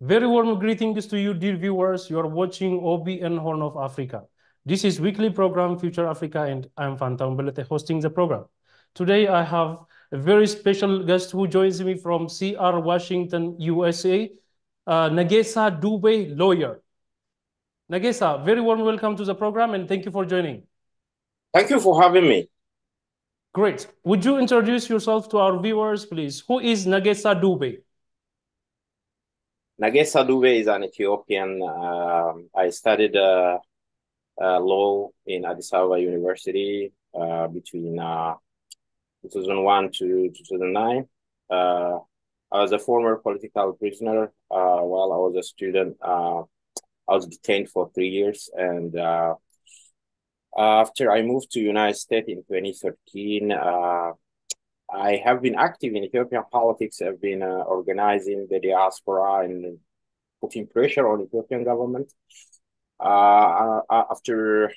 Very warm greetings to you, dear viewers. You are watching OBN Horn of Africa. This is weekly program Future Africa, and I'm Fanta Umbelete hosting the program. Today, I have a very special guest who joins me from CR Washington, USA, Nagessa Dube, lawyer. Nagessa, very warm welcome to the program, and thank you for joining. Thank you for having me. Great. Would you introduce yourself to our viewers, please? Who is Nagessa Dube? Nagessa Dube is an Ethiopian. I studied law in Addis Ababa University between 2001 to 2009. I was a former political prisoner while I was a student. I was detained for 3 years, and after I moved to United States in 2013, I have been active in Ethiopian politics. I've been organizing the diaspora and putting pressure on Ethiopian government. After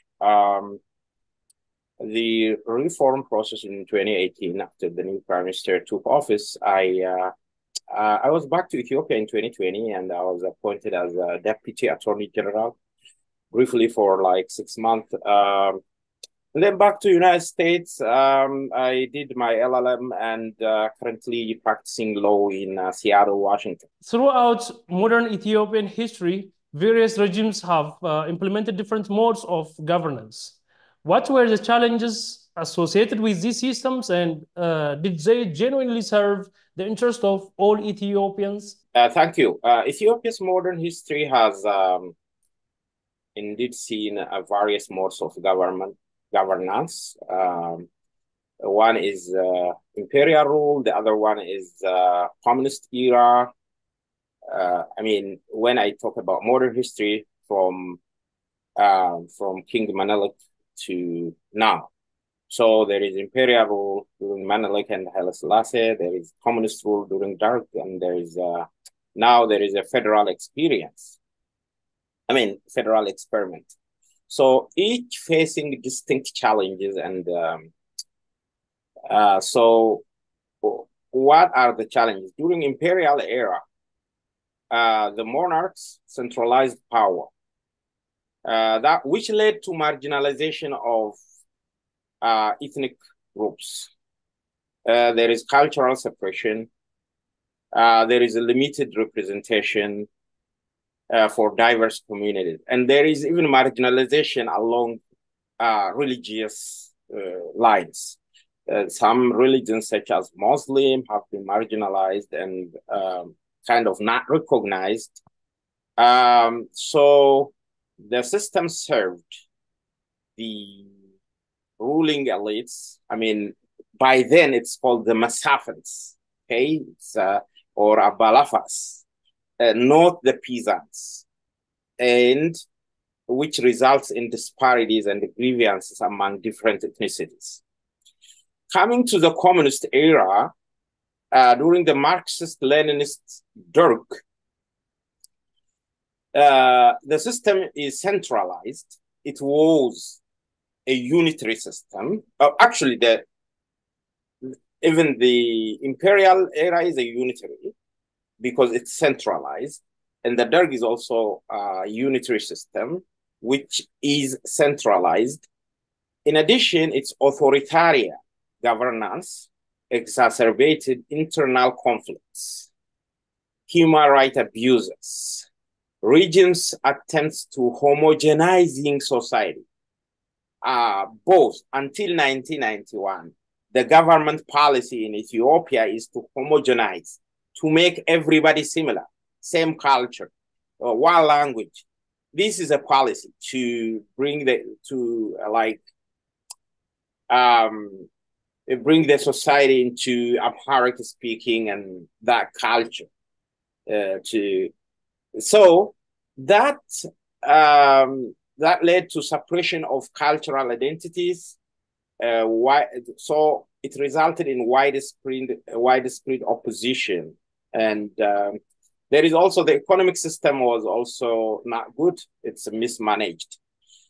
the reform process in 2018, after the new prime minister took office, I was back to Ethiopia in 2020, and I was appointed as a deputy attorney general, briefly for like 6 months. And then back to United States, I did my LLM and currently practicing law in Seattle, Washington. Throughout modern Ethiopian history, various regimes have implemented different modes of governance. What were the challenges associated with these systems, and did they genuinely serve the interest of all Ethiopians? Thank you. Ethiopia's modern history has indeed seen various modes of governance. One is imperial rule. The other one is communist era. I mean, when I talk about modern history from King Menelik to now. So there is imperial rule during Menelik and Haile Selassie. There is communist rule during Dark, and there is now there is a federal experience. I mean, federal experiment. So each facing distinct challenges, and so what are the challenges? During imperial era, the monarchs centralized power, that which led to marginalization of ethnic groups. There is cultural suppression. There is a limited representation for diverse communities. And there is even marginalization along religious lines. Some religions, such as Muslim, have been marginalized and kind of not recognized. So the system served the ruling elites. I mean, by then it's called the Masafans, okay? Or Abalafas. Not the peasants, and which results in disparities and grievances among different ethnicities. Coming to the communist era, during the Marxist-Leninist Derg, the system is centralized. It was a unitary system. Actually, even the imperial era is a unitary, because it's centralized. And the Derg is also a unitary system, which is centralized. In addition, its authoritarian governance exacerbated internal conflicts, human rights abuses, regimes' attempts to homogenizing society. Both until 1991, the government policy in Ethiopia is to homogenize, to make everybody similar, same culture, one language. This is a policy to bring bring the society into Amharic speaking and that culture. So that led to suppression of cultural identities. So it resulted in widespread opposition. And there is also the economic system was also not good. It's mismanaged.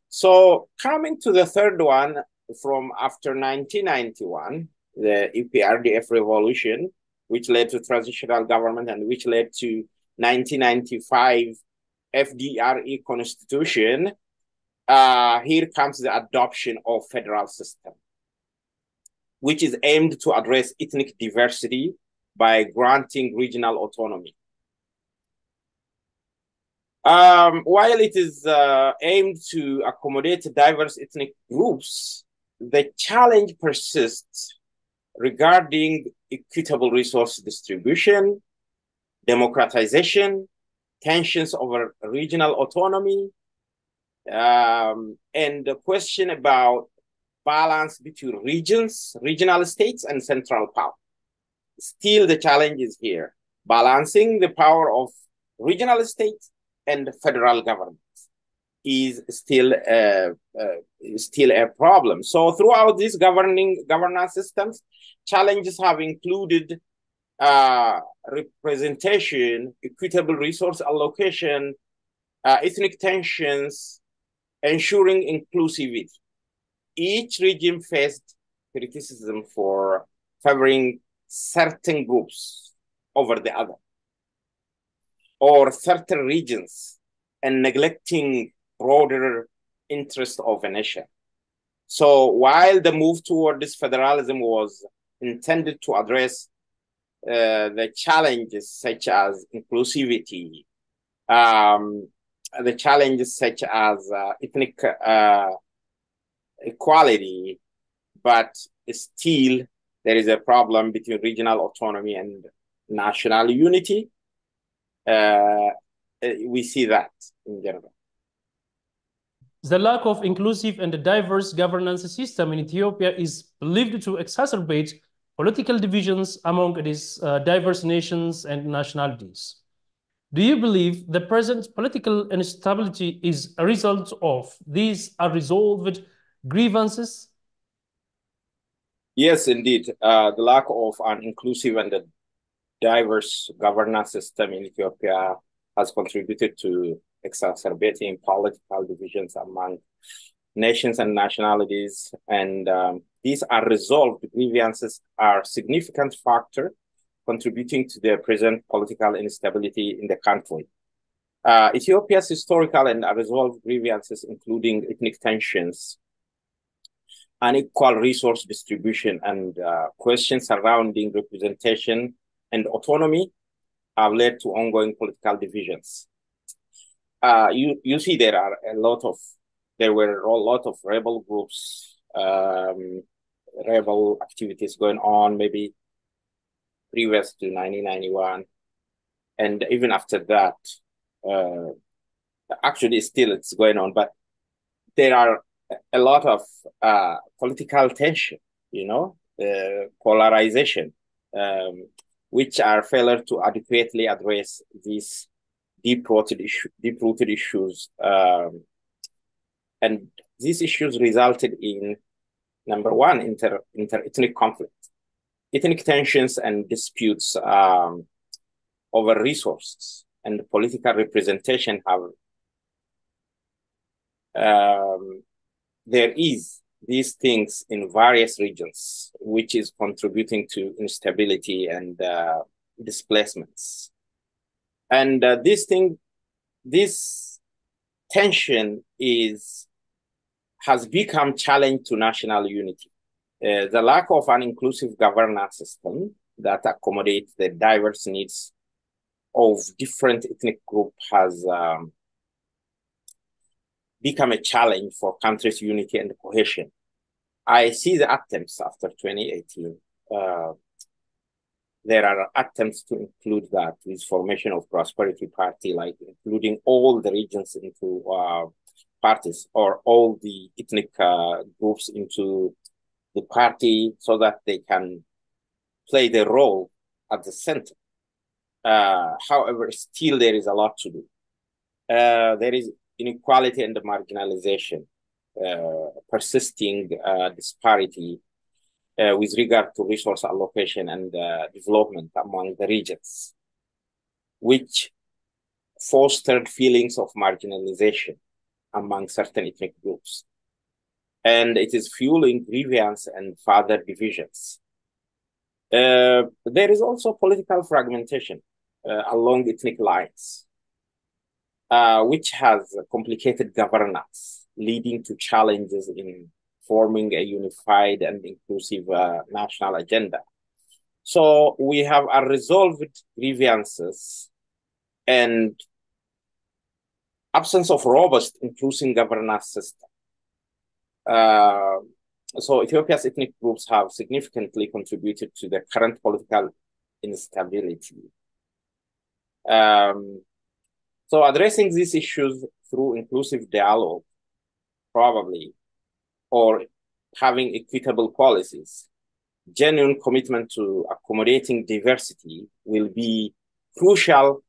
So coming to the third one, from after 1991, the EPRDF revolution, which led to transitional government and which led to 1995 FDRE constitution, here comes the adoption of federal system, which is aimed to address ethnic diversity by granting regional autonomy. While it is aimed to accommodate diverse ethnic groups, the challenge persists regarding equitable resource distribution, democratization, tensions over regional autonomy, and the question about balance between regional states, and central power. Still, the challenge is here, balancing the power of regional states and federal government is still a problem. So throughout these governance systems, challenges have included representation, equitable resource allocation, ethnic tensions, ensuring inclusivity. Each regime faced criticism for favoring certain groups over the other, or certain regions, and neglecting broader interest of a nation. So while the move toward this federalism was intended to address the challenges such as inclusivity, the challenges such as ethnic equality, but still there is a problem between regional autonomy and national unity. We see that in general. The lack of inclusive and diverse governance system in Ethiopia is believed to exacerbate political divisions among these diverse nations and nationalities. Do you believe the present political instability is a result of these unresolved grievances? Yes, indeed. The lack of an inclusive and a diverse governance system in Ethiopia has contributed to exacerbating political divisions among nations and nationalities. And these unresolved grievances are a significant factor contributing to the present political instability in the country. Ethiopia's historical and unresolved grievances, including ethnic tensions, unequal resource distribution, and questions surrounding representation and autonomy, have led to ongoing political divisions. You see there were a lot of rebel groups, rebel activities going on, maybe previous to 1991. And even after that, actually still it's going on, but there are a lot of political tension, polarization, which are failure to adequately address these deep-rooted issues. And these issues resulted in, number one, inter-ethnic conflict, ethnic tensions and disputes over resources and political representation there is these things in various regions, which is contributing to instability and displacements. And this tension has become challenge to national unity. The lack of an inclusive governance system that accommodates the diverse needs of different ethnic groups has become a challenge for countries' unity and cohesion. I see the attempts after 2018. There are attempts to include that with formation of Prosperity Party, like including all the regions into parties, or all the ethnic groups into the party, so that they can play their role at the center. However, still there is a lot to do. There is inequality and marginalization, persisting disparity with regard to resource allocation and development among the regions, which fostered feelings of marginalization among certain ethnic groups. And it is fueling grievance and further divisions. There is also political fragmentation. along ethnic lines, which has complicated governance, leading to challenges in forming a unified and inclusive national agenda. So we have unresolved grievances and absence of robust inclusive governance system. So Ethiopia's ethnic groups have significantly contributed to the current political instability. So addressing these issues through inclusive dialogue, probably, or having equitable policies, genuine commitment to accommodating diversity will be crucial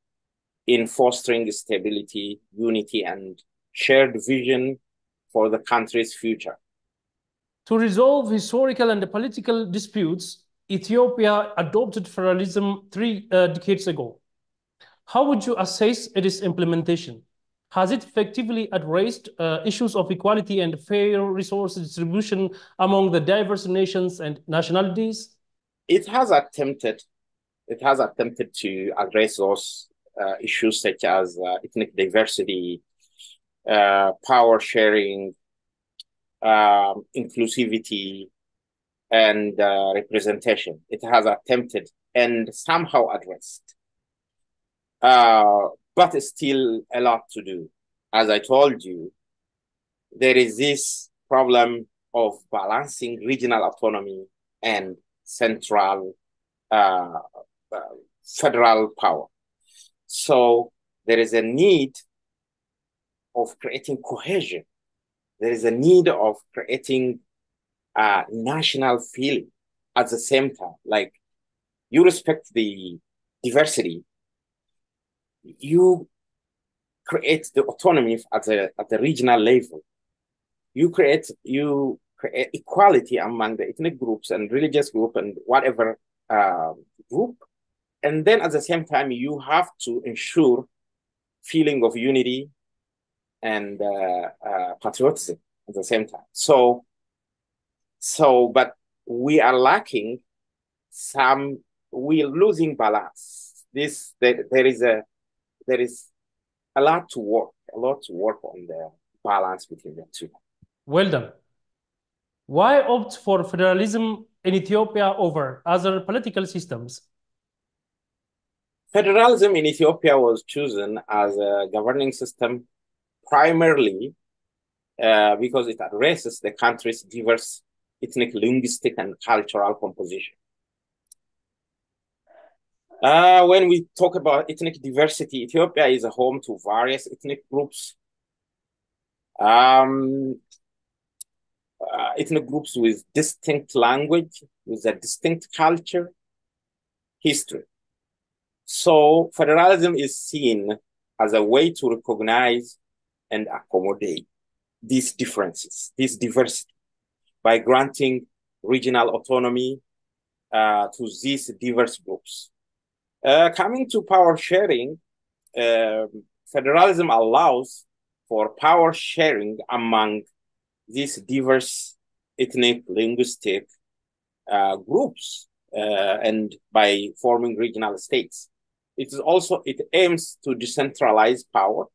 in fostering stability, unity, and shared vision for the country's future. To resolve historical and political disputes, Ethiopia adopted federalism 3 decades ago. How would you assess its implementation? Has it effectively addressed issues of equality and fair resource distribution among the diverse nations and nationalities? It has attempted to address those issues such as ethnic diversity, power sharing, inclusivity, and representation. It has attempted and somehow addressed. But still a lot to do. As I told you, there is this problem of balancing regional autonomy and central federal power. So there is a need of creating cohesion. There is a need of creating a national feeling at the same time. Like, you respect the diversity, you create the autonomy at the regional level. You create equality among the ethnic groups and religious group and whatever group. And then at the same time, you have to ensure feeling of unity and patriotism at the same time. But we are lacking some, we are losing balance. There is a lot to work on the balance between the two. Well done. Why opt for federalism in Ethiopia over other political systems? Federalism in Ethiopia was chosen as a governing system primarily because it addresses the country's diverse ethnic, linguistic, and cultural composition. When we talk about ethnic diversity, Ethiopia is a home to various ethnic groups. Ethnic groups with distinct language, with a distinct culture, history. So federalism is seen as a way to recognize and accommodate these differences, this diversity, by granting regional autonomy to these diverse groups. Coming to power sharing, federalism allows for power sharing among these diverse ethnic, linguistic groups, and by forming regional states. It aims to decentralize power.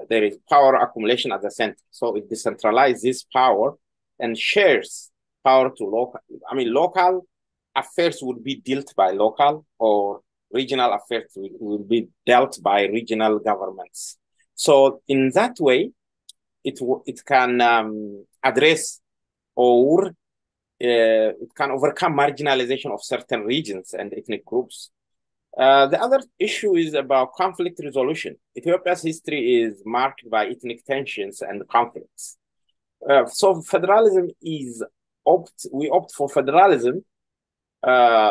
There is power accumulation at the center. So it decentralizes this power and shares power to local. Local affairs would be dealt by local, or regional affairs will be dealt by regional governments. So in that way, it can address, or it can overcome marginalization of certain regions and ethnic groups. The other issue is about conflict resolution. Ethiopia's history is marked by ethnic tensions and conflicts. So federalism we opt for federalism,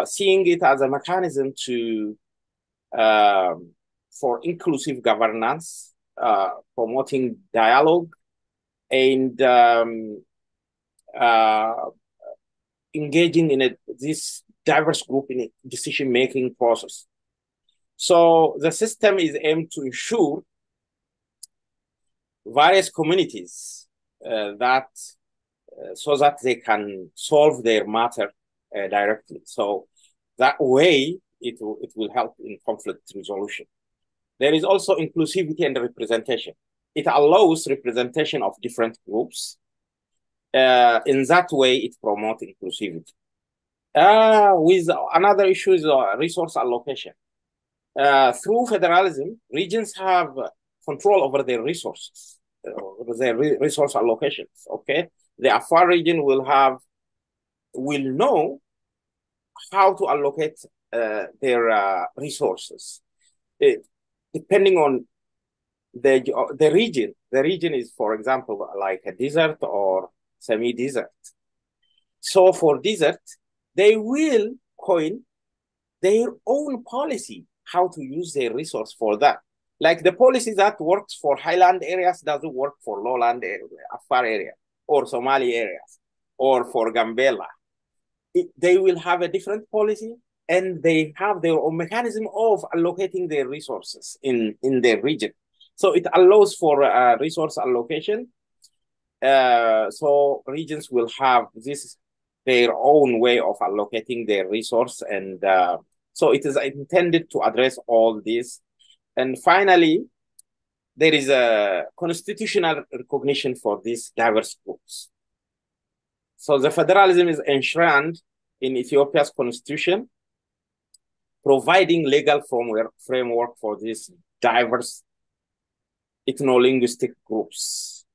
seeing it as a mechanism for inclusive governance, promoting dialogue, and engaging in this diverse group in a decision-making process. So the system is aimed to ensure various communities so that they can solve their matter directly. So That way, it will help in conflict resolution. There is also inclusivity and representation. It allows representation of different groups. In that way, it promotes inclusivity. With another issue is resource allocation. Through federalism, regions have control over their resources, resource allocations. Okay, the Afar region will know how to allocate their resources, depending on the region. The region is, for example, like a desert or semi-desert. So for desert, they will coin their own policy, how to use their resource for that. Like the policy that works for highland areas doesn't work for lowland area, Afar area, or Somali areas, or for Gambela. They will have a different policy, and they have their own mechanism of allocating their resources in their region. So it allows for resource allocation. So regions will have their own way of allocating their resource, and so it is intended to address all this. And finally, there is a constitutional recognition for these diverse groups. So the federalism is enshrined in Ethiopia's constitution, providing legal framework for these diverse ethno-linguistic groups.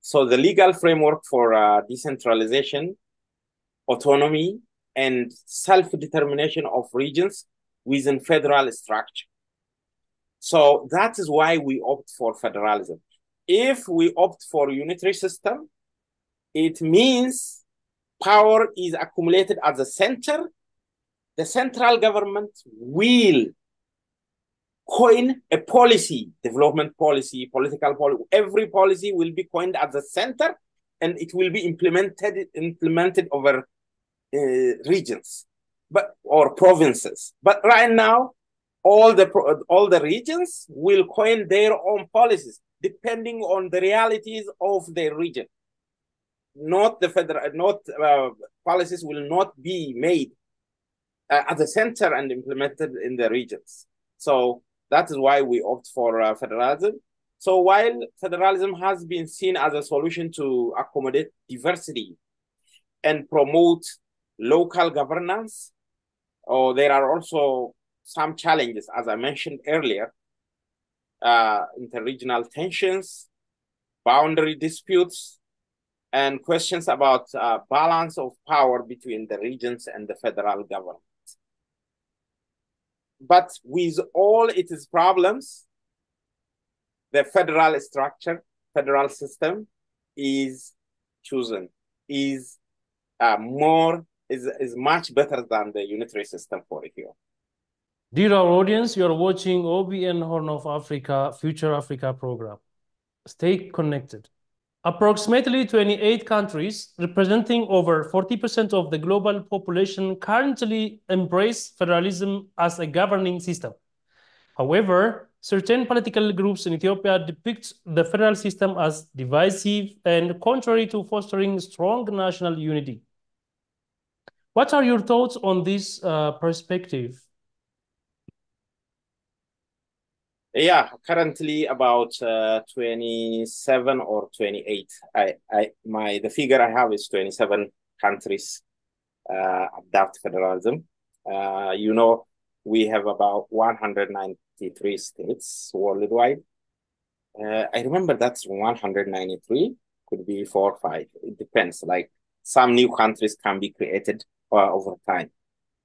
So the legal framework for decentralization, autonomy, and self-determination of regions within federal structure. So that is why we opt for federalism. If we opt for unitary system, it means power is accumulated at the center. The central government will coin a policy, development policy, political policy. Every policy will be coined at the center, and it will be implemented over regions, or provinces. But right now, all the regions will coin their own policies depending on the realities of their region. Not the federal, policies will not be made at the center and implemented in the regions. So that is why we opt for federalism. So while federalism has been seen as a solution to accommodate diversity and promote local governance, there are also some challenges, as I mentioned earlier, interregional tensions, boundary disputes, and questions about balance of power between the regions and the federal government. But with all its problems, the federal structure, federal system is chosen, is much better than the unitary system for Ethiopia. Dear our audience, you are watching OBN Horn of Africa Future Africa program. Stay connected. Approximately 28 countries, representing over 40% of the global population, currently embrace federalism as a governing system. However, certain political groups in Ethiopia depict the federal system as divisive and contrary to fostering strong national unity. What are your thoughts on this perspective? Yeah, currently about 27 or 28. The figure I have is 27 countries adopt federalism. We have about 193 states worldwide. I remember that's 193, could be 4 or 5. It depends. Like some new countries can be created over time.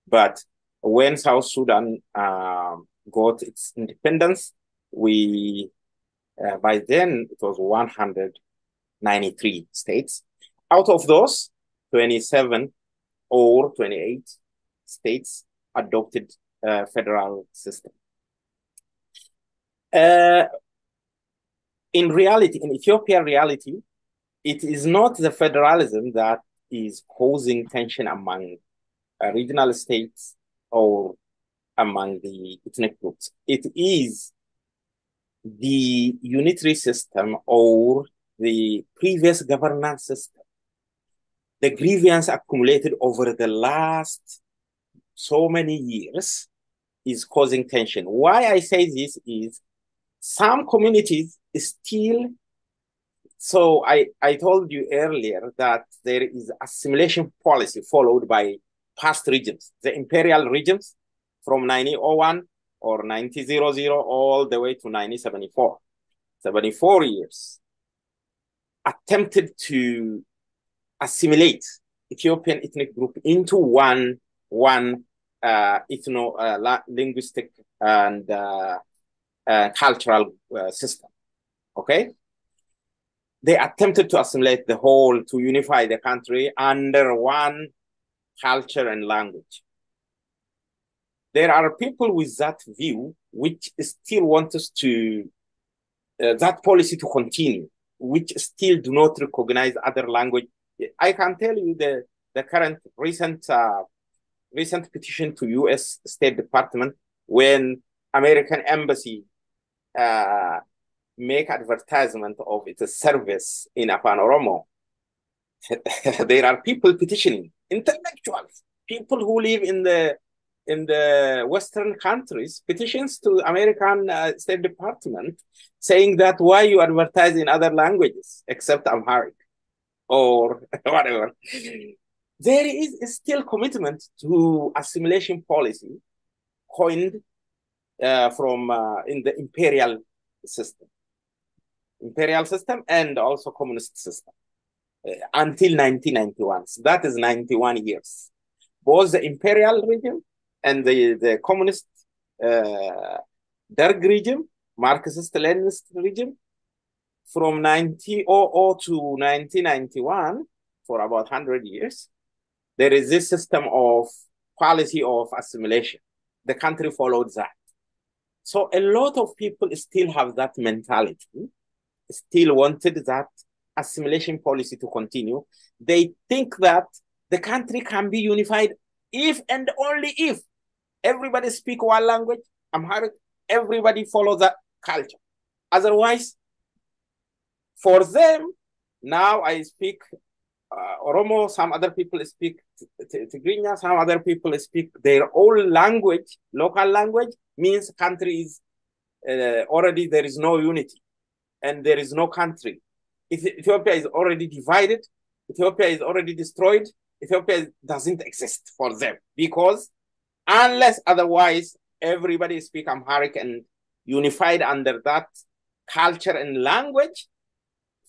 But when South Sudan got its independence, by then it was 193 states. Out of those, 27 or 28 states adopted a federal system. In reality, in Ethiopian reality, it is not the federalism that is causing tension among regional states or among the ethnic groups. It is the unitary system or the previous governance system, the grievance accumulated over the last so many years is causing tension. Why I say this is some communities still, so I told you earlier that there is assimilation policy followed by past regimes, the imperial regimes from 1901 or 1900 all the way to 1974. 74 years attempted to assimilate Ethiopian ethnic group into one linguistic and cultural system. Okay, they attempted to assimilate the whole, to unify the country under one culture and language. There are people with that view which still want us to that policy to continue, which still do not recognize other language. I can tell you the current recent petition to U.S. State Department when American Embassy make advertisement of its service in Afan Oromo. There are people petitioning, intellectuals, people who live in the Western countries, petitions to American State Department saying that why you advertise in other languages except Amharic or whatever. There is still commitment to assimilation policy coined from in the imperial system and also communist system until 1991. So that is 91 years. Both the imperial regime and the communist Derg regime, Marxist-Leninist regime, from 1900 to 1991, for about 100 years, there is this system of policy of assimilation. The country followed that. So a lot of people still have that mentality, still wanted that assimilation policy to continue. They think that the country can be unified if and only if everybody speak one language, Amharic, everybody follow that culture. Otherwise, for them, now I speak Oromo, some other people speak Tigrinya, some other people speak their own language, local language, means country is already, there is no unity and there is no country. Ethiopia is already divided, Ethiopia is already destroyed, Ethiopia doesn't exist for them because unless otherwise everybody speak Amharic and unified under that culture and language,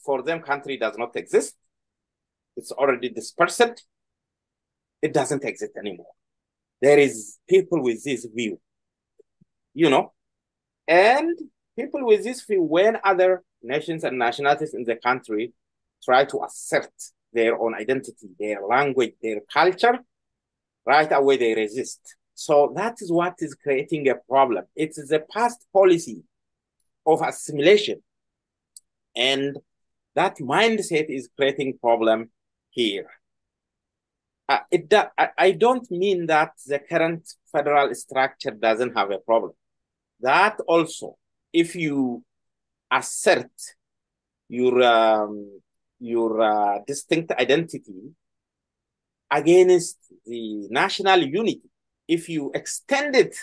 for them country does not exist. It's already dispersed. It doesn't exist anymore. There is people with this view, you know, and people with this view, when other nations and nationalities in the country try to assert their own identity, their language, their culture, right away they resist. So that is what is creating a problem. It is a past policy of assimilation. And that mindset is creating problem here. I don't mean that the current federal structure doesn't have a problem. That also, if you assert your distinct identity against the national unity, if you extend it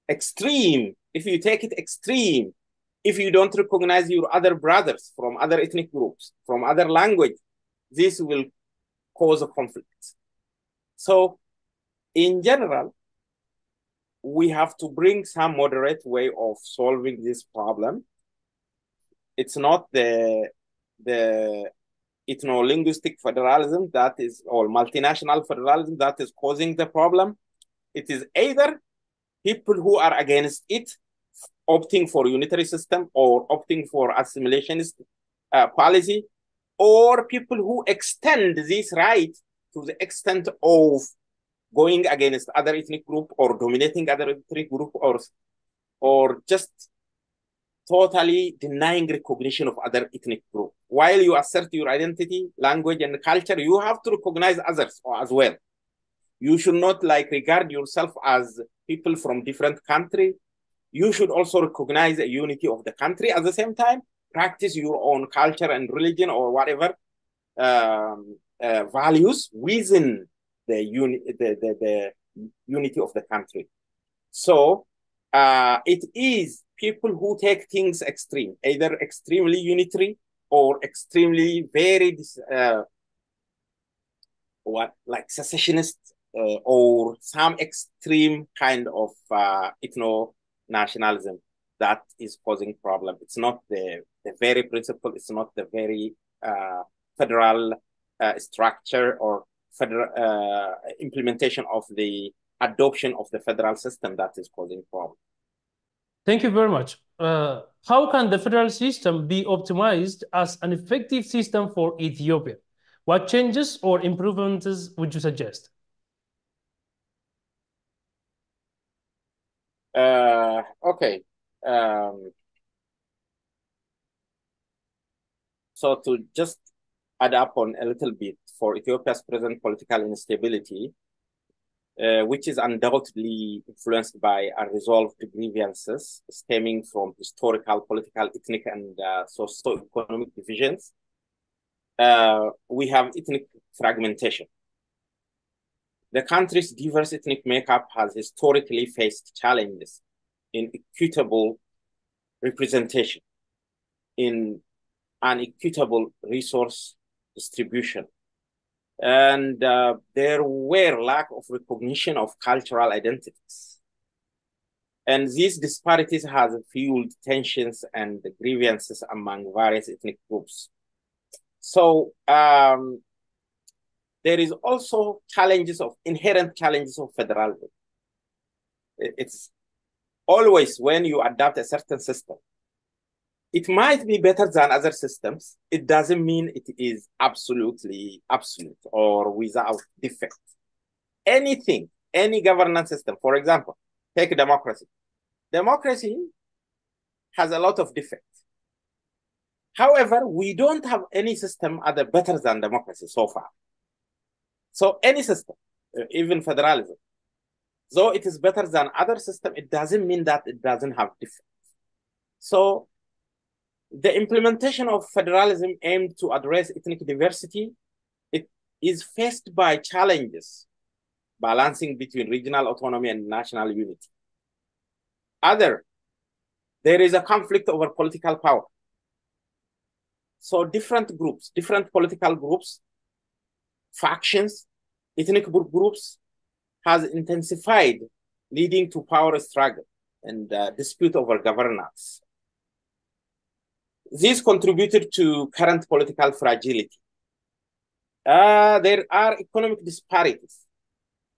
extreme, if you take it extreme, if you don't recognize your other brothers from other ethnic groups, from other language, this will cause a conflict. So in general, we have to bring some moderate way of solving this problem. It's not the ethno-linguistic federalism that is, or multinational federalism that is causing the problem. It is either people who are against it, opting for unitary system or opting for assimilationist policy, or people who extend this right to the extent of going against other ethnic group or dominating other ethnic group, or just totally denying recognition of other ethnic group. While you assert your identity, language, and culture, you have to recognize others as well. You should not regard yourself as people from different country. You should also recognize the unity of the country. At the same time, practice your own culture and religion or whatever values within the unity of the country. So it is people who take things extreme, either extremely unitary or extremely very like secessionist or some extreme kind of ethno-nationalism that is causing problem. It's not the very principle. It's not the very federal structure or federal implementation of the adoption of the federal system that is causing problem. Thank you very much. How can the federal system be optimized as an effective system for Ethiopia? What changes or improvements would you suggest? Okay. So to just add up on a little bit for Ethiopia's present political instability, which is undoubtedly influenced by unresolved grievances stemming from historical, political, ethnic, and socio-economic divisions. We have ethnic fragmentation. The country's diverse ethnic makeup has historically faced challenges in equitable representation, in unequitable resource distribution, and there were lack of recognition of cultural identities. And these disparities have fueled tensions and grievances among various ethnic groups. So there is also inherent challenges of federalism. It's always when you adopt a certain system, it might be better than other systems. It doesn't mean it is absolutely absolute or without defect. Anything, any governance system, for example, take democracy. Democracy has a lot of defects. However, we don't have any system other better than democracy so far. So any system, even federalism, though it is better than other system, it doesn't mean that it doesn't have defects. So the implementation of federalism aimed to address ethnic diversity, it is faced by challenges, balancing between regional autonomy and national unity. There is a conflict over political power. So different groups, different political groups, factions, ethnic groups has intensified, leading to power struggle and dispute over governance. This contributed to current political fragility. There are economic disparities.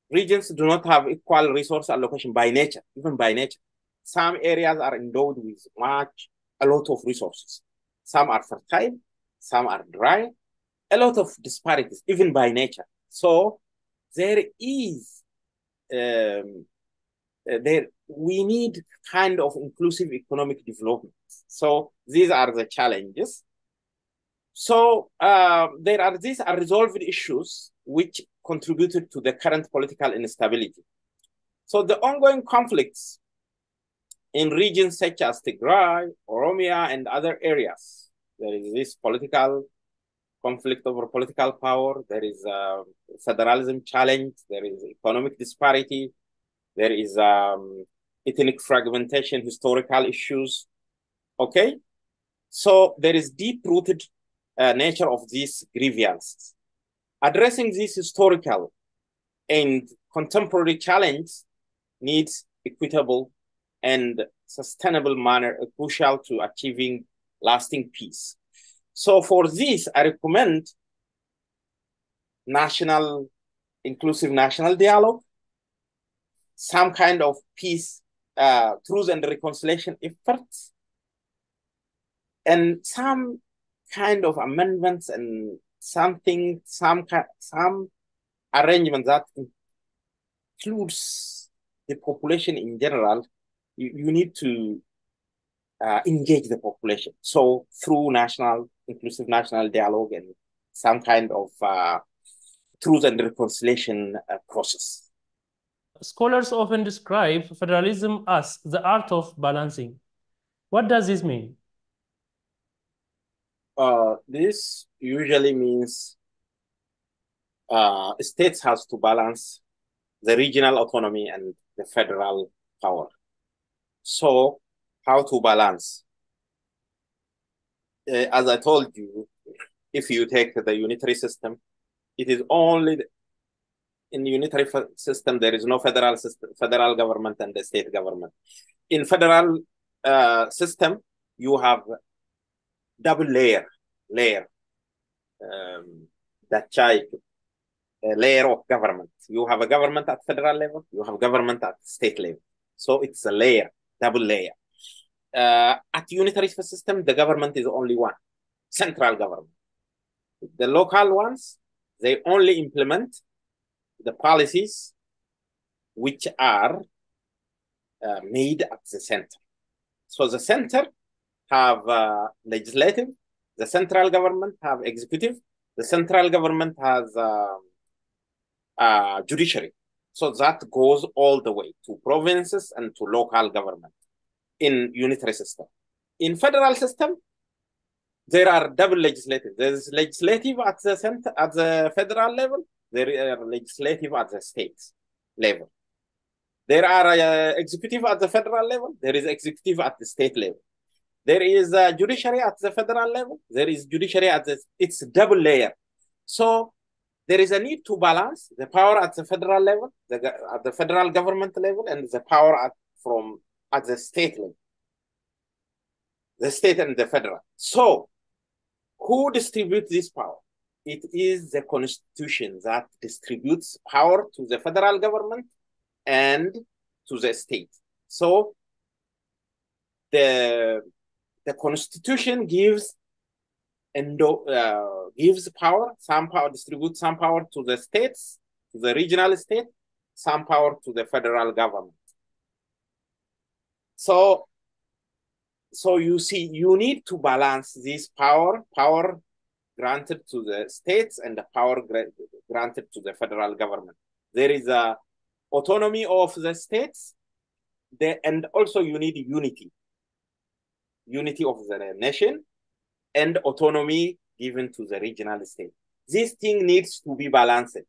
Regions do not have equal resource allocation by nature, even by nature. Some areas are endowed with a lot of resources. Some are fertile, some are dry, a lot of disparities, even by nature. So there is, we need kind of inclusive economic development. So these are the challenges. So these are resolved issues which contributed to the current political instability. So the ongoing conflicts in regions such as Tigray, Oromia, and other areas, there is this political conflict over political power, there is a federalism challenge, there is economic disparity, there is ethnic fragmentation, historical issues, okay? So there is deep-rooted nature of these grievances. Addressing this historical and contemporary challenge needs equitable and sustainable manner crucial to achieving lasting peace. So for this, I recommend inclusive national dialogue, some kind of peace, truth and reconciliation efforts, and some kind of amendments and some arrangement that includes the population in general. You need to engage the population. So through inclusive national dialogue and some kind of truth and reconciliation process. Scholars often describe federalism as the art of balancing. What does this mean? This usually means states has to balance the regional autonomy and the federal power. So how to balance? As I told you, if you take the unitary system, it is only in the unitary system, there is no federal system, federal government and the state government. In federal system, you have double layer, that type, layer of government. You have a government at federal level, you have government at state level. So it's a layer, double layer. At unitary system, the government is only one, central government. The local ones, they only implement the policies which are made at the center. So the center have legislative, the central government have executive, the central government has judiciary. So that goes all the way to provinces and to local government in unitary system. In federal system, there are double legislative. There is legislative at the center, at the federal level. There are legislative at the state level. There are executive at the federal level. There is executive at the state level. There is judiciary at the federal level. There is judiciary at the, it's double layer. So there is a need to balance the power at the federal level, at the federal government level, and the power at the state level, the state and the federal. So who distributes this power? It is the constitution that distributes power to the federal government and to the state. So the constitution gives power, some power, distributes some power to the states, to the regional state, some power to the federal government. So you see, you need to balance this power granted to the states and the power granted to the federal government. There is a autonomy of the states, and also you need unity of the nation, and autonomy given to the regional state. This thing needs to be balanced.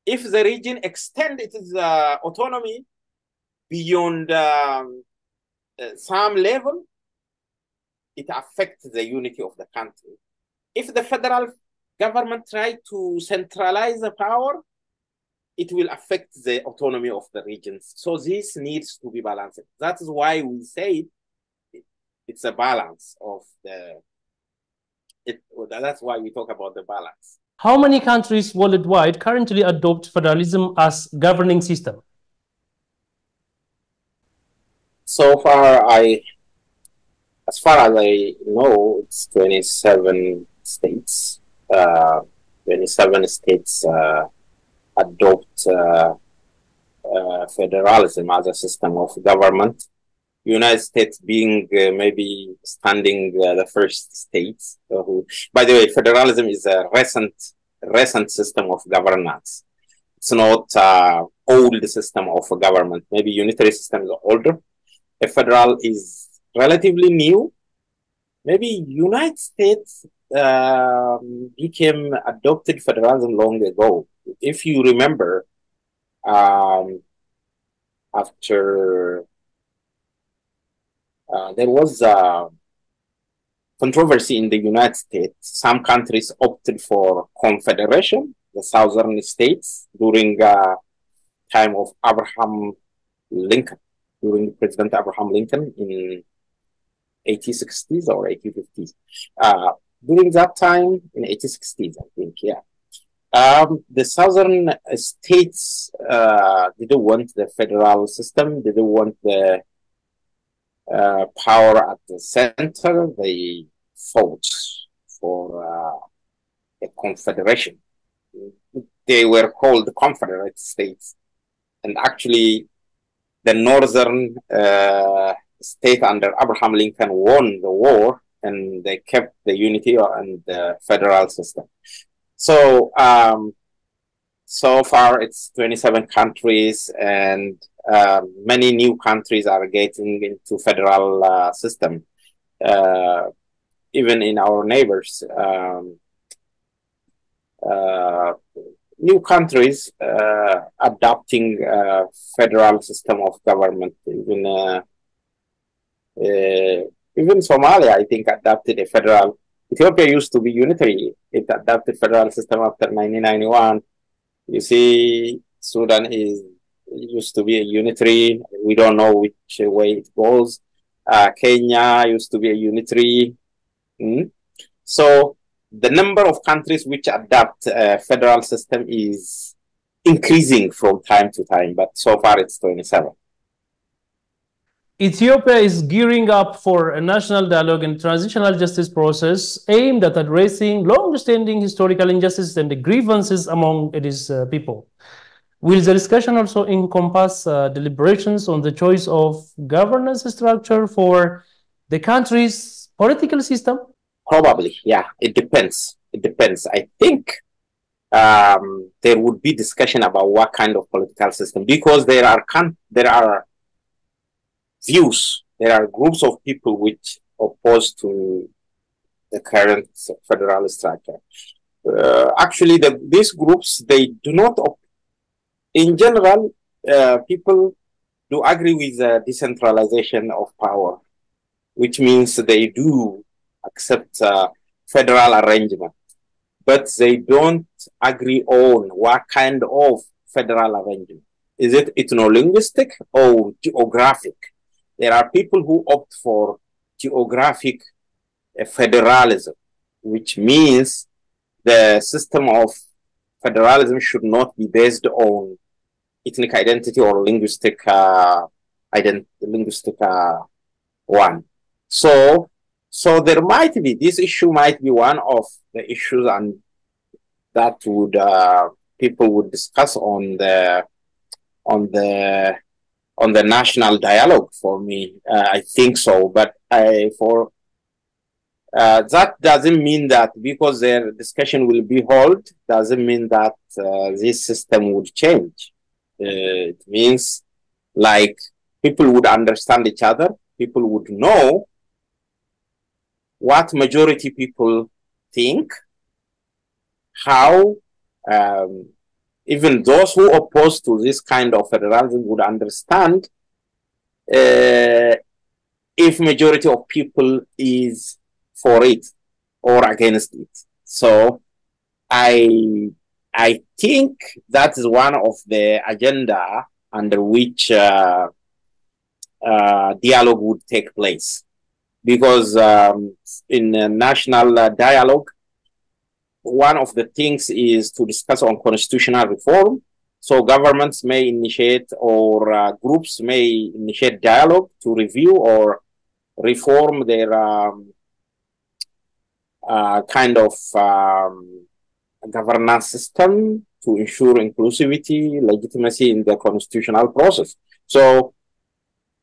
If the region extends its autonomy beyond some level, it affects the unity of the country. If the federal government tries to centralize the power, it will affect the autonomy of the regions. So this needs to be balanced. That is why we say it's a balance of that's why we talk about the balance. How many countries worldwide currently adopt federalism as governing system? So far, as far as I know, it's 27 states. 27 states adopt federalism as a system of government. United States being maybe standing the first states. By the way, federalism is a recent system of governance. It's not old system of government. Maybe unitary system is older. A federal is relatively new. Maybe United States became adopted federalism long ago. If you remember, after there was a controversy in the United States, some countries opted for confederation, the southern states, during time of Abraham Lincoln, during President Abraham Lincoln in 1860s or 1850s. During that time, in 1860s, I think, yeah. The southern states didn't want the federal system, didn't want the power at the center. They fought for a confederation. They were called Confederate States. And actually, the northern state under Abraham Lincoln won the war, and they kept the unity and the federal system. So, so far it's 27 countries, and many new countries are getting into federal system. Even in our neighbors, new countries adopting federal system of government. Even Somalia, I think, adopted a federal. Ethiopia used to be unitary. It adopted federal system after 1991. You see, Sudan used to be a unitary. We don't know which way it goes. Kenya used to be a unitary. So the number of countries which adopt a federal system is increasing from time to time, but so far it's 27. Ethiopia is gearing up for a national dialogue and transitional justice process aimed at addressing long-standing historical injustices and the grievances among its people. Will the discussion also encompass deliberations on the choice of governance structure for the country's political system? Probably, yeah. It depends. It depends. I think there would be discussion about what kind of political system, because there are views, there are groups of people which oppose to the current federal structure. Actually, these groups, they do not, in general, people do agree with the decentralization of power, which means they do accept federal arrangement, but they don't agree on what kind of federal arrangement. Is it ethno-linguistic or geographic? There are people who opt for geographic federalism, which means the system of federalism should not be based on ethnic identity or linguistic one. So there might be, this issue might be one of the issues, and that would people would discuss on the national dialogue. For me, I think so. But that doesn't mean that because their discussion will be held, doesn't mean that this system would change. It means like people would understand each other, people would know what majority people think, how even those who oppose to this kind of federalism would understand if majority of people is for it or against it. So I think that is one of the agenda under which dialogue would take place. Because in a national dialogue, one of the things is to discuss on constitutional reform. So governments may initiate or groups may initiate dialogue to review or reform their kind of governance system to ensure inclusivity, legitimacy in the constitutional process. So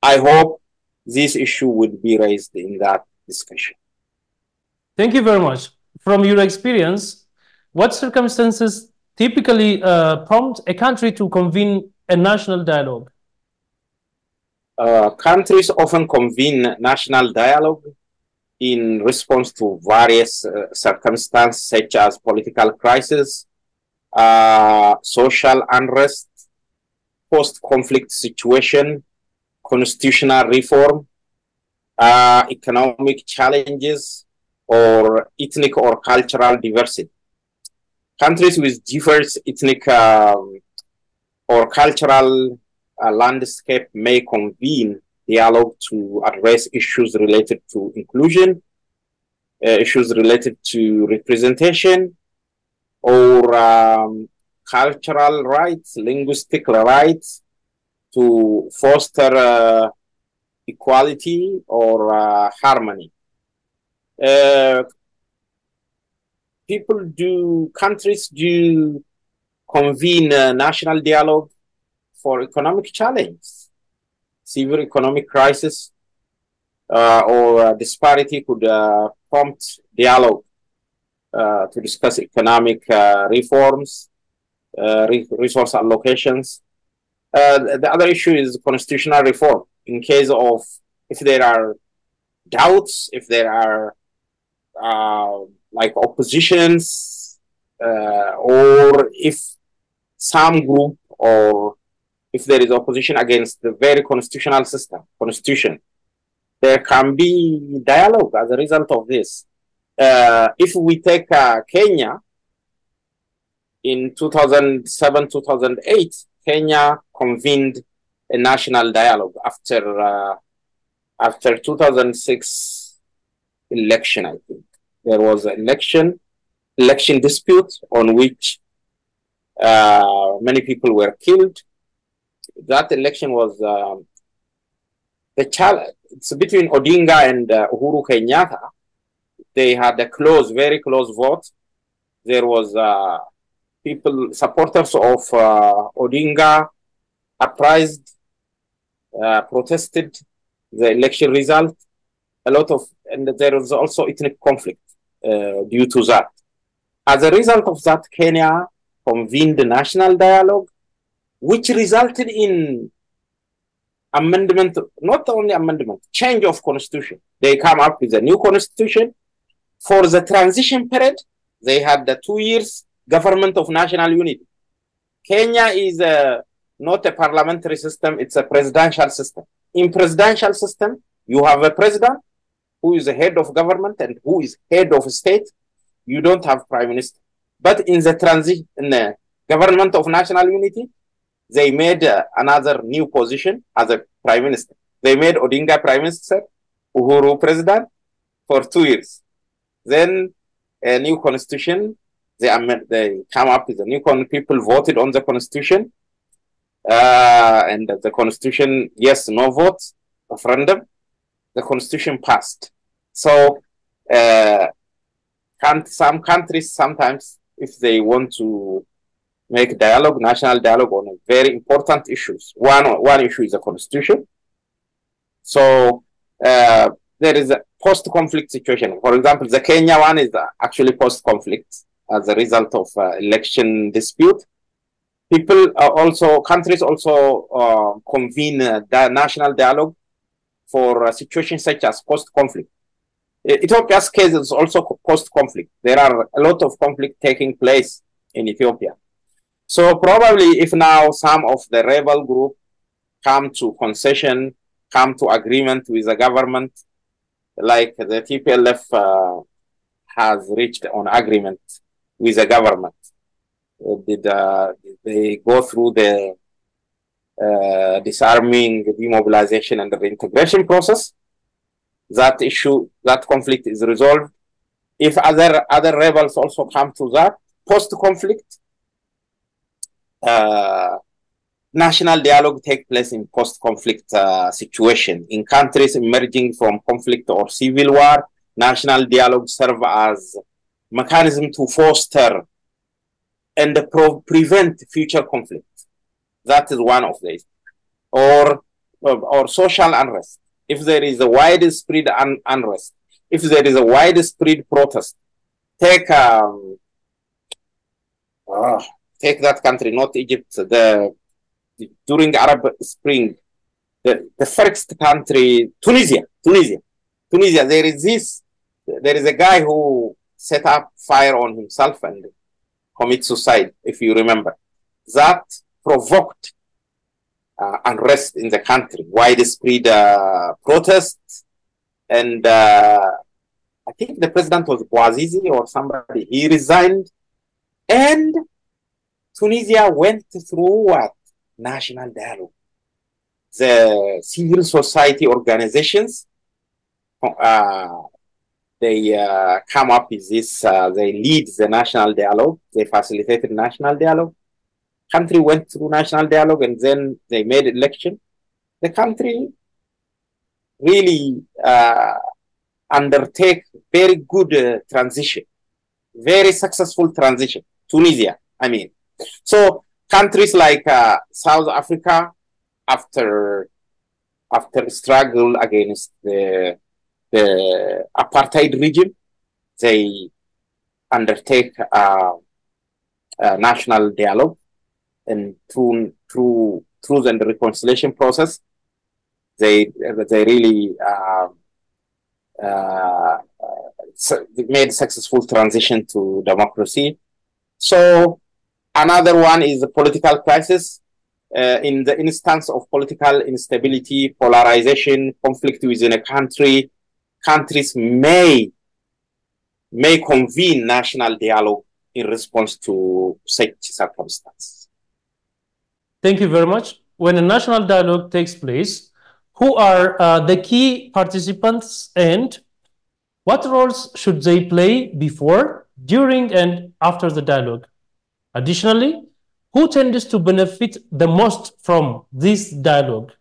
I hope this issue would be raised in that discussion. Thank you very much. From your experience, what circumstances typically prompt a country to convene a national dialogue? Countries often convene national dialogue in response to various circumstances, such as political crisis, social unrest, post-conflict situation, constitutional reform, economic challenges, or ethnic or cultural diversity. Countries with diverse ethnic or cultural landscape may convene dialogue to address issues related to inclusion, issues related to representation, or cultural rights, linguistic rights, to foster equality or harmony. Countries do convene national dialogue for economic challenge, severe economic crisis, or disparity could prompt dialogue to discuss economic reforms, resource allocations. The other issue is constitutional reform. In case of, if there are doubts, if there are like oppositions, or if some group, or if there is opposition against the very constitutional system, constitution, there can be dialogue as a result of this. If we take Kenya, in 2007, 2008, Kenya convened a national dialogue after 2006 election, I think. There was an election dispute on which many people were killed. That election was the challenge. It's between Odinga and Uhuru Kenyatta. They had a very close vote. There was supporters of Odinga uprised, protested the election result. And there was also ethnic conflict due to that. As a result of that, Kenya convened the national dialogue, which resulted in amendment, not only amendment, change of constitution. They come up with a new constitution. For the transition period, they had the 2 years government of national unity. Kenya is not a parliamentary system, it's a presidential system. In presidential system, you have a president who is the head of government and who is head of state. You don't have prime minister. But in the transition, in the government of national unity, they made another new position as a prime minister. They made Odinga prime minister, Uhuru president for 2 years. Then a new constitution, they come up with a new people voted on the constitution, and the constitution, yes, no vote, referendum, the constitution passed. So some countries sometimes, if they want to make dialogue, national dialogue on very important issues, one issue is the constitution. So there is a post-conflict situation. For example, the Kenya one is actually post-conflict as a result of election dispute. Countries also convene the national dialogue for situations such as post-conflict. Ethiopia's case is also post-conflict. There are a lot of conflict taking place in Ethiopia. So probably if now some of the rebel group come to concession, come to agreement with the government, like the TPLF has reached an agreement with the government. They go through the disarming, demobilization, and the reintegration process. That issue, that conflict is resolved. If other rebels also come to that post-conflict, national dialogue take place in post-conflict situation. In countries emerging from conflict or civil war, national dialogue serve as mechanism to foster and prevent future conflict. That is one of these. Or social unrest. If there is a widespread unrest, if there is a widespread protest, take that country, not Egypt. During Arab Spring, the first country, Tunisia. There is a guy who set up fire on himself and commit suicide, if you remember. That provoked unrest in the country, widespread protests, and I think the president was Bouazizi or somebody. He resigned, and Tunisia went through what? National dialogue. The civil society organizations, they come up with this, they lead the national dialogue, they facilitated national dialogue. Country went through national dialogue and then they made election. The country really undertake very good transition, very successful transition. Tunisia, I mean. So countries like South Africa, after struggle against the apartheid regime, they undertake a national dialogue, and through truth and reconciliation process, they really made successful transition to democracy. So Another one is the political crisis. In the instance of political instability, polarization, conflict within a country, countries may convene national dialogue in response to such circumstances. Thank you very much. When a national dialogue takes place, who are the key participants and what roles should they play before, during, and after the dialogue? Additionally, who tends to benefit the most from this dialogue?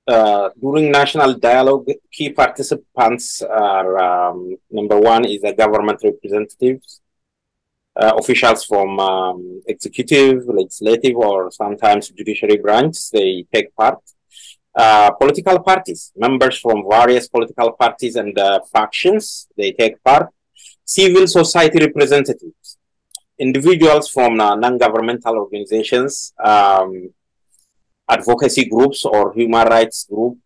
During national dialogue, key participants are number one is the government representatives, officials from executive, legislative, or sometimes judiciary branch. They take part. Political parties, members from various political parties and factions, they take part. Civil society representatives, individuals from non-governmental organizations, advocacy groups or human rights group,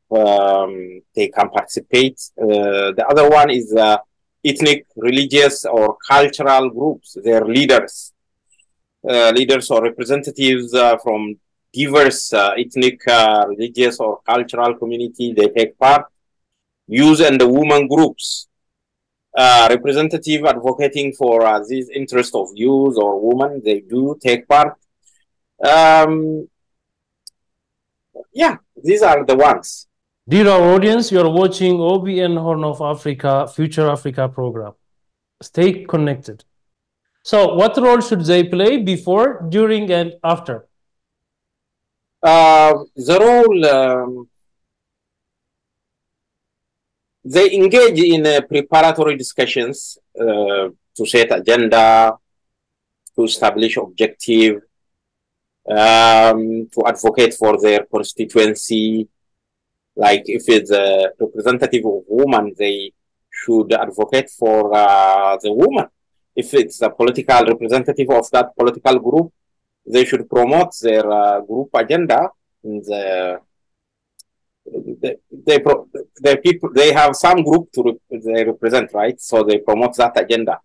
they can participate. The other one is ethnic, religious, or cultural groups. They're leaders or representatives from diverse ethnic, religious, or cultural community. They take part. Youth and the women groups, representative advocating for these interests of youth or women, they do take part. Yeah, these are the ones. Dear our audience, you are watching OBN Horn of Africa Future Africa program. Stay connected. So what role should they play before, during, and after? The role, they engage in preparatory discussions to set agenda, to establish objective, to advocate for their constituency. Like if it's a representative of women, they should advocate for the woman. If it's a political representative of that political group, they should promote their group agenda. They have some group they represent, right? So they promote that agenda.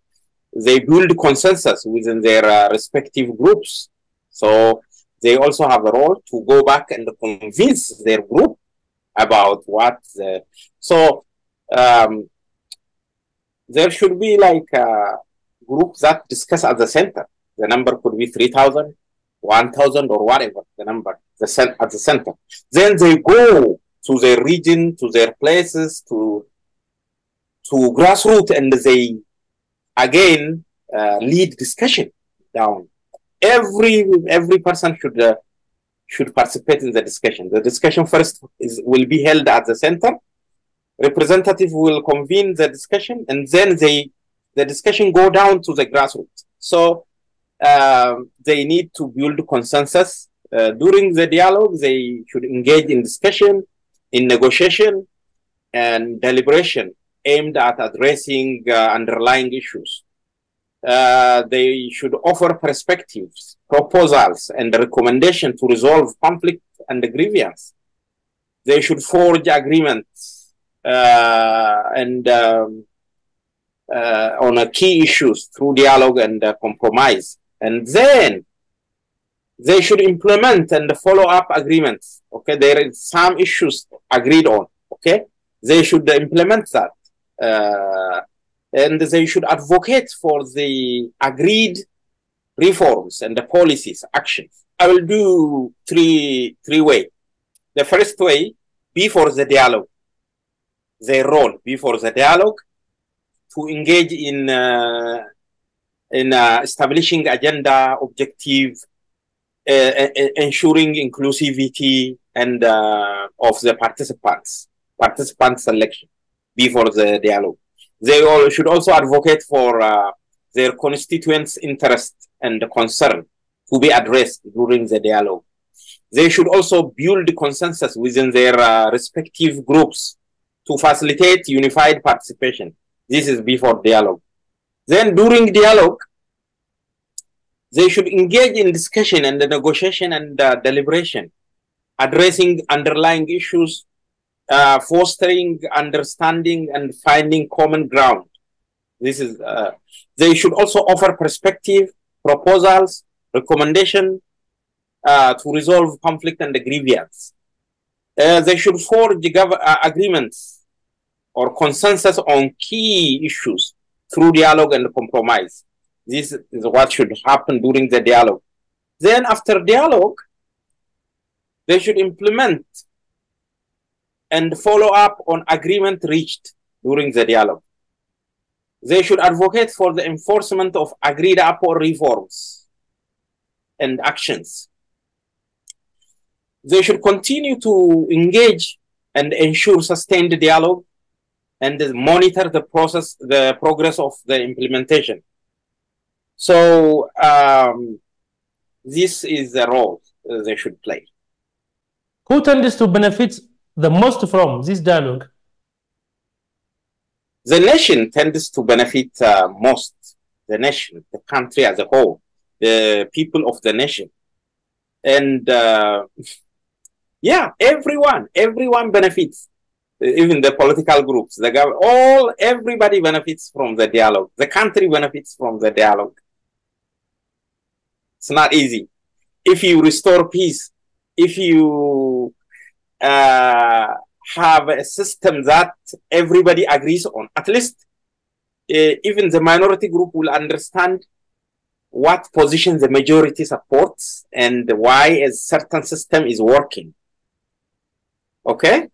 They build consensus within their respective groups. So they also have a role to go back and convince their group about what. There should be like a group that discuss at the center. The number could be 3,000, 1,000, or whatever the number at the center. Then they go to their region, to their places, to grassroots, and they again lead discussion down. Every person should participate in the discussion. The discussion first will be held at the center. Representative will convene the discussion, and then the discussion go down to the grassroots. So they need to build consensus. During the dialogue, they should engage in discussion, in negotiation, and deliberation aimed at addressing underlying issues. They should offer perspectives, proposals, and recommendations to resolve conflict and grievance. They should forge agreements on key issues through dialogue and compromise. And then they should implement and follow up agreements. Okay, there is some issues agreed on. Okay, they should implement that. And they should advocate for the agreed reforms and the policies, actions. I will do three ways. The first way, before the dialogue, their role before the dialogue, to engage in establishing agenda, objective, ensuring inclusivity and of the participant selection before the dialogue. They all should also advocate for their constituents' interest and concern to be addressed during the dialogue. They should also build consensus within their respective groups to facilitate unified participation. This is before dialogue. Then during dialogue, they should engage in discussion and the negotiation and deliberation, addressing underlying issues, fostering understanding and finding common ground. This is they should also offer perspective, proposals, recommendation to resolve conflict and grievance. They should forge agreements or consensus on key issues through dialogue and compromise. This is what should happen during the dialogue. Then after dialogue, they should implement and follow up on agreement reached during the dialogue. They should advocate for the enforcement of agreed upon reforms and actions. They should continue to engage and ensure sustained dialogue and monitor the process, the progress of the implementation. So this is the role they should play. Who tends to benefit the most from this dialogue? The nation tends to benefit most. The nation, the country as a whole, the people of the nation. And yeah, everyone benefits. Even the political groups, the government, everybody benefits from the dialogue. The country benefits from the dialogue. It's not easy. If you restore peace, if you have a system that everybody agrees on, at least even the minority group will understand what position the majority supports and why a certain system is working. Okay?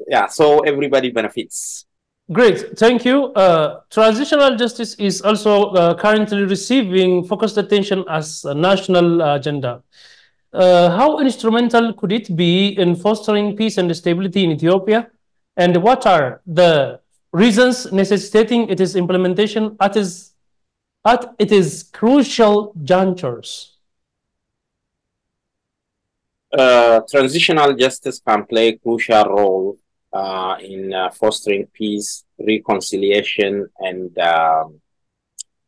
Yeah, so everybody benefits. Great, thank you. Transitional justice is also currently receiving focused attention as a national agenda. How instrumental could it be in fostering peace and stability in Ethiopia? And what are the reasons necessitating its implementation at its crucial junctures? Transitional justice can play a crucial role in fostering peace, reconciliation, and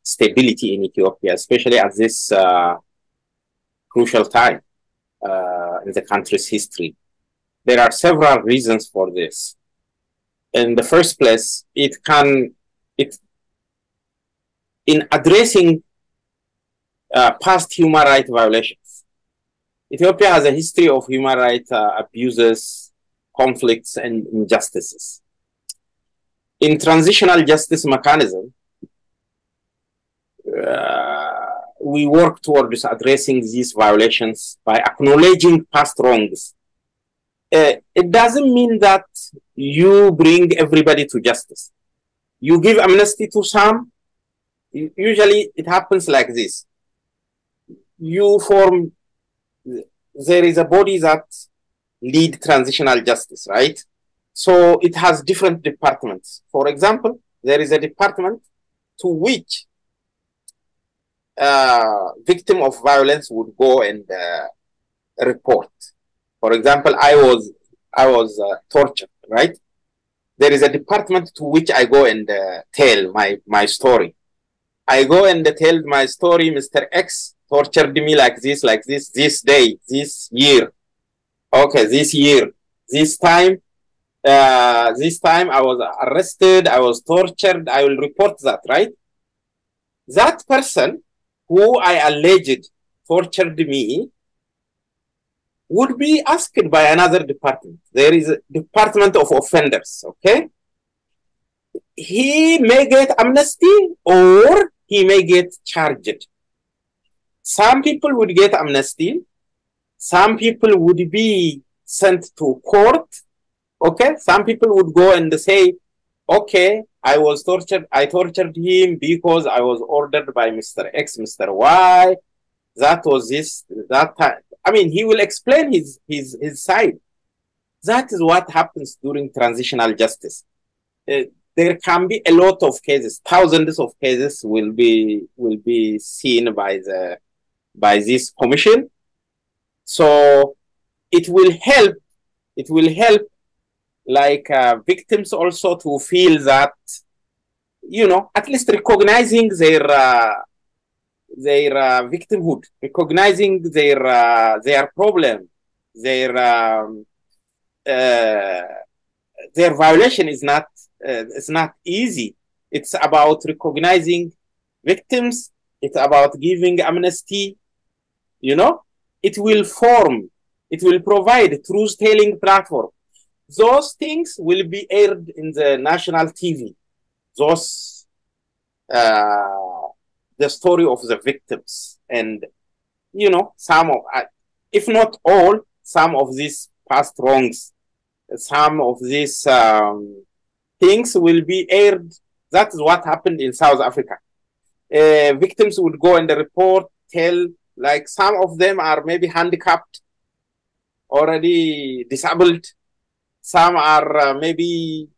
stability in Ethiopia, especially at this crucial time in the country's history. There are several reasons for this. In the first place, in addressing past human rights violations. Ethiopia has a history of human rights abuses, conflicts, and injustices. In transitional justice mechanism, we work towards addressing these violations by acknowledging past wrongs. It doesn't mean that you bring everybody to justice. You give amnesty to some. Usually it happens like this. There is a body that lead transitional justice, right? So it has different departments. For example, there is a department to which victim of violence would go and report. For example, I was tortured, right? There is a department to which I go and tell my story. I go and tell my story. Mr. X tortured me like this, this day, this year. Okay, this year, this time I was arrested, I was tortured. I will report that, right? That person who I alleged tortured me would be asked by another department. There is a department of offenders, okay? He may get amnesty or he may get charged. Some people would get amnesty. Some people would be sent to court, okay? Some people would go and say, okay, I was tortured. I tortured him because I was ordered by Mr. X, Mr. Y. That was this, that time. I mean, he will explain his side. That is what happens during transitional justice. There can be a lot of cases, thousands of cases will be seen by this commission. So it will help like victims also to feel that, you know, at least recognizing their victimhood, recognizing their problem, their violation is not easy. It's about recognizing victims. It's about giving amnesty. You know, it will provide truth-telling platform. Those things will be aired in the national TV. Those, the story of the victims. And, you know, some of, if not all, some of these past wrongs, some of these things will be aired. That's what happened in South Africa. Victims would go and report, tell, like some of them are maybe handicapped, already disabled. Some are maybe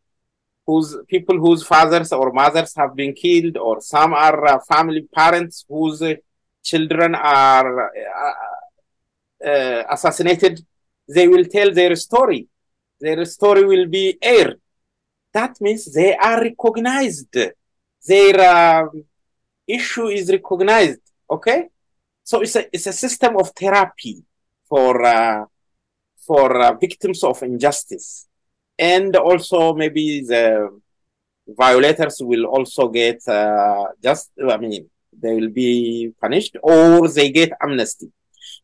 people whose fathers or mothers have been killed, or some are family parents whose children are assassinated. They will tell their story. Their story will be aired. That means they are recognized. Their issue is recognized. Okay, so it's a system of therapy for victims of injustice, and also maybe the violators will also get they will be punished or they get amnesty.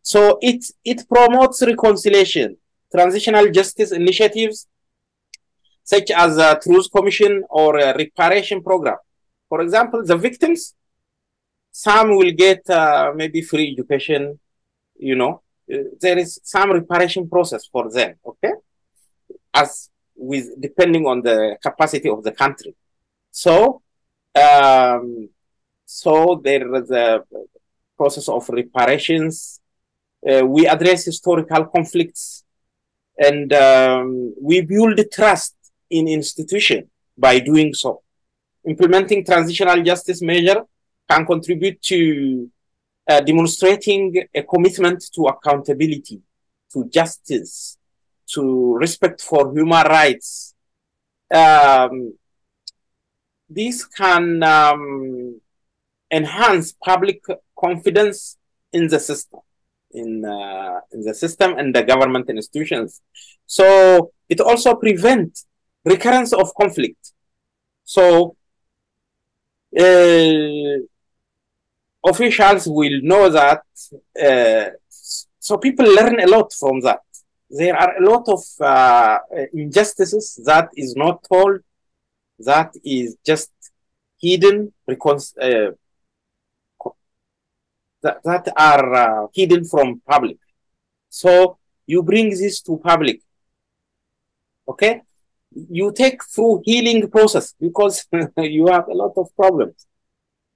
So it promotes reconciliation, transitional justice initiatives such as a Truth Commission or a reparation program. For example, the victims, some will get maybe free education, you know, there is some reparation process for them, okay? As with, depending on the capacity of the country. So, so there is a process of reparations. We address historical conflicts, and we build trust in institution by doing so. Implementing transitional justice measure can contribute to demonstrating a commitment to accountability, to justice, to respect for human rights. This can enhance public confidence in the system, in the system and the government institutions. So it also prevents recurrence of conflict. So officials will know that, so people learn a lot from that. There are a lot of injustices that is not told, that is just hidden, that are hidden from public. So you bring this to public, okay? You take through healing process because you have a lot of problems.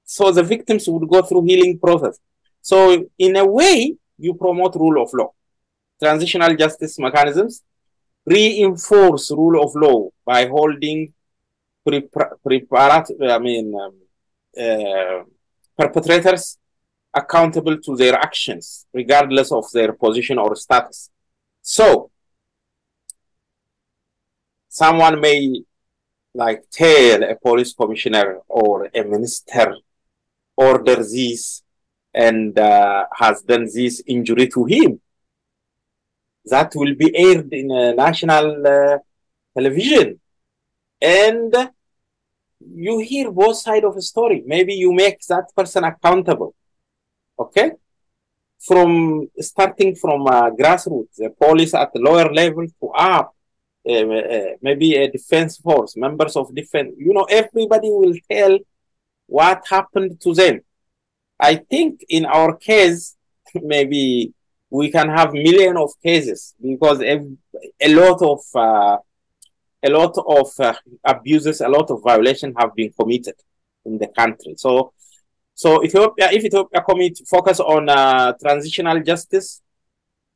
So the victims would go through healing process. So in a way, you promote rule of law. Transitional justice mechanisms reinforce rule of law by holding perpetrators accountable to their actions, regardless of their position or status. So someone may like tell a police commissioner or a minister order this and has done this injury to him. That will be aired in a national television. And you hear both sides of a story. Maybe you make that person accountable. Okay? From starting from grassroots, the police at the lower level to up, maybe a defense force, members of defense, you know, everybody will tell what happened to them. I think in our case, maybe we can have millions of cases because a lot of abuses, a lot of violations have been committed in the country. So Ethiopia, if Ethiopia focus on transitional justice,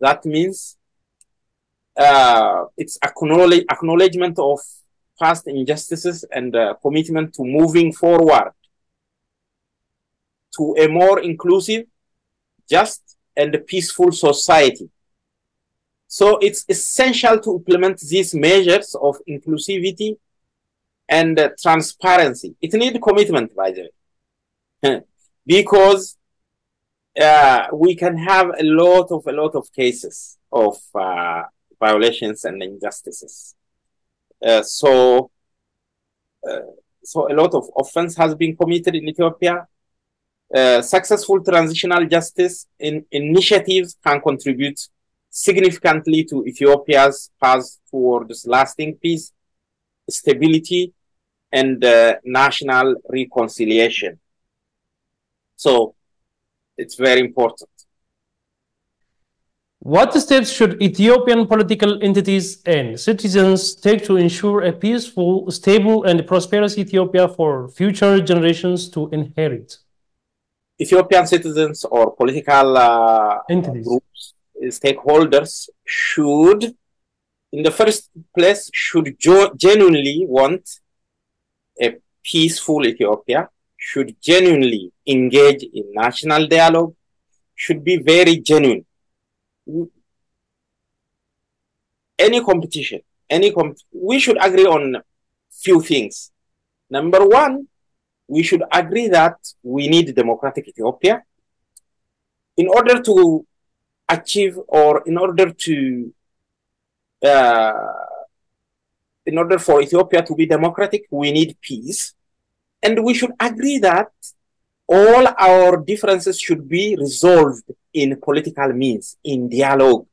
that means it's acknowledgement of past injustices and commitment to moving forward to a more inclusive, just, and peaceful society. So it's essential to implement these measures of inclusivity and transparency. It needs commitment, by the way, because we can have a lot of cases of violations and injustices. So So a lot of offense has been committed in Ethiopia. Successful transitional justice initiatives can contribute significantly to Ethiopia's path towards lasting peace, stability, and national reconciliation. So it's very important. What steps should Ethiopian political entities and citizens take to ensure a peaceful, stable, and prosperous Ethiopia for future generations to inherit? Ethiopian citizens or political groups, stakeholders should, in the first place, should genuinely want a peaceful Ethiopia, should genuinely engage in national dialogue, should be very genuine. Any competition, we should agree on few things. Number one, we should agree that we need democratic Ethiopia in order to achieve, or in order for Ethiopia to be democratic, we need peace. And we should agree that all our differences should be resolved in political means, in dialogue,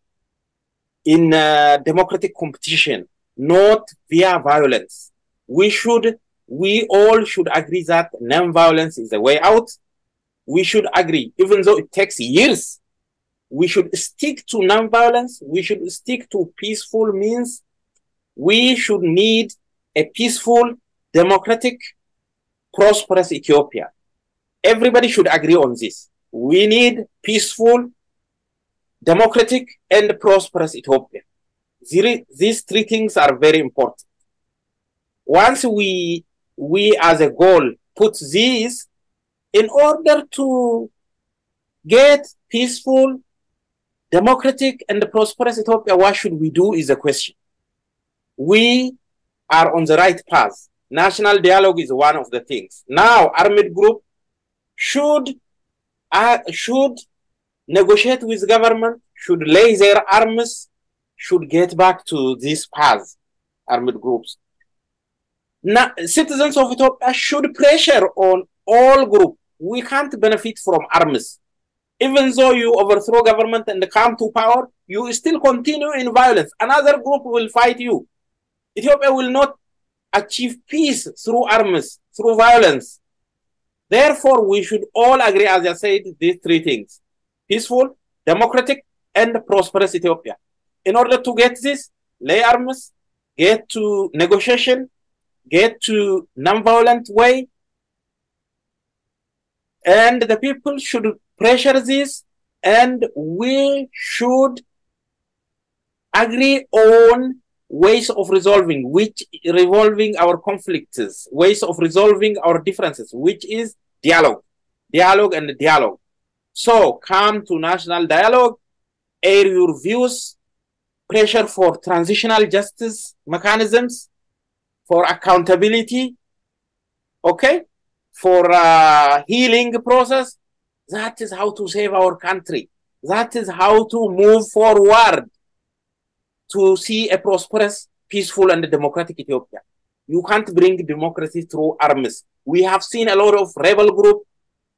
in democratic competition, not via violence. We all should agree that non-violence is the way out. We should agree, even though it takes years, we should stick to non-violence. We should stick to peaceful means. We should need a peaceful, democratic, prosperous Ethiopia. Everybody should agree on this. We need peaceful, democratic, and prosperous Ethiopia. These three things are very important. Once we as a goal put these, in order to get peaceful, democratic, and prosperous Ethiopia, what should we do is the question. We are on the right path. National dialogue is one of the things. Now, armed group should negotiate with government, should lay their arms, should get back to this path, armed groups. Now, citizens of Ethiopia should pressure on all groups. We can't benefit from arms. Even though you overthrow government and come to power, you still continue in violence. Another group will fight you. Ethiopia will not achieve peace through arms, through violence. Therefore, we should all agree, as I said, these three things: peaceful, democratic, and prosperous Ethiopia. In order to get this, lay arms, get to negotiation, get to non-violent way, and the people should pressure this, and we should agree on ways of resolving our conflicts, ways of resolving our differences, which is dialogue. So come to national dialogue, air your views, pressure for transitional justice mechanisms, for accountability, okay, for healing process. That is how to save our country. That is how to move forward to see a prosperous, peaceful, and democratic Ethiopia. You can't bring democracy through arms. We have seen a lot of rebel group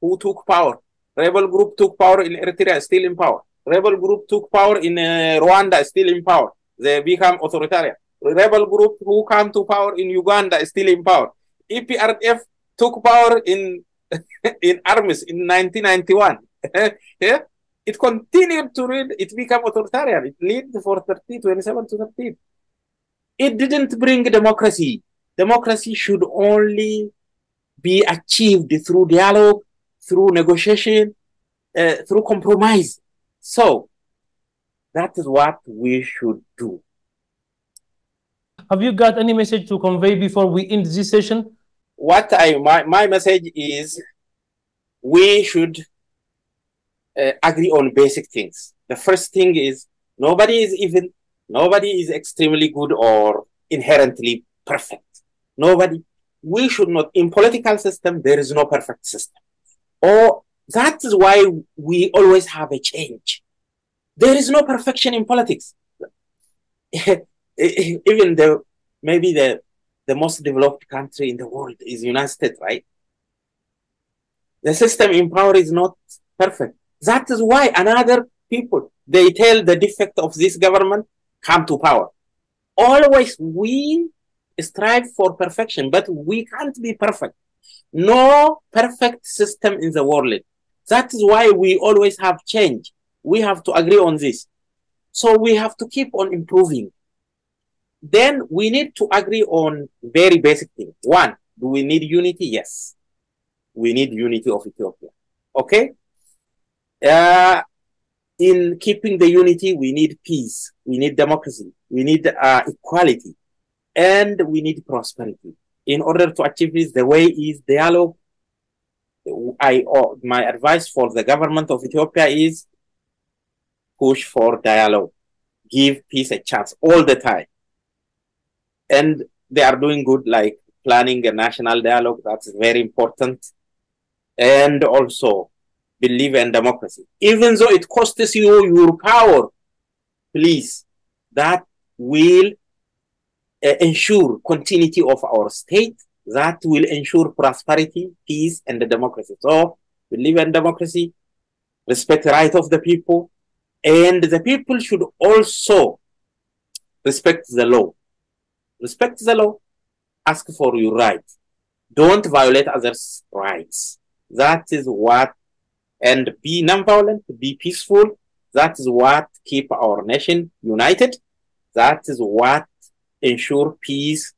who took power. Rebel group took power in Eritrea, still in power. Rebel group took power in Rwanda, still in power. They become authoritarian. Rebel group who come to power in Uganda is still in power. EPRF took power in arms in 1991. Yeah? It continued to read, it became authoritarian. It lived for 27 to 13. It didn't bring democracy. Democracy should only be achieved through dialogue, through negotiation, through compromise. So that is what we should do. Have you got any message to convey before we end this session? My message is we should agree on basic things. The first thing is nobody is extremely good or inherently perfect. Nobody. We should not, in political system, there is no perfect system. Or that is why we always have a change. There is no perfection in politics. Even maybe the the most developed country in the world is United States, right? The system in power is not perfect. That is why another people, they tell the defect of this government, come to power. Always we strive for perfection, but we can't be perfect. No perfect system in the world. That is why we always have change. We have to agree on this. So we have to keep on improving. Then we need to agree on very basic things. One, do we need unity? Yes. We need unity of Ethiopia. Okay? In keeping the unity, we need peace. We need democracy. We need equality. And we need prosperity. In order to achieve this, the way is dialogue. My advice for the government of Ethiopia is push for dialogue. Give peace a chance all the time. And they are doing good, like planning a national dialogue. That's very important. And also believe in democracy. Even though it costs you your power, please, that will ensure continuity of our state. That will ensure prosperity, peace, and the democracy. So believe in democracy, respect the right of the people, and the people should also respect the law. Respect the law, ask for your rights. Don't violate others' rights. That is what, and be nonviolent, be peaceful. That is what keep our nation united. That is what ensure peace,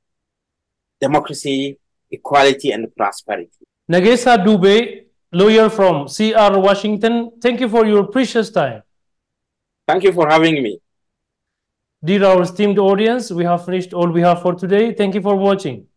democracy, equality, and prosperity. Nagessa Dube, lawyer from CR Washington, thank you for your precious time. Thank you for having me. Dear our esteemed audience, we have finished all we have for today. Thank you for watching.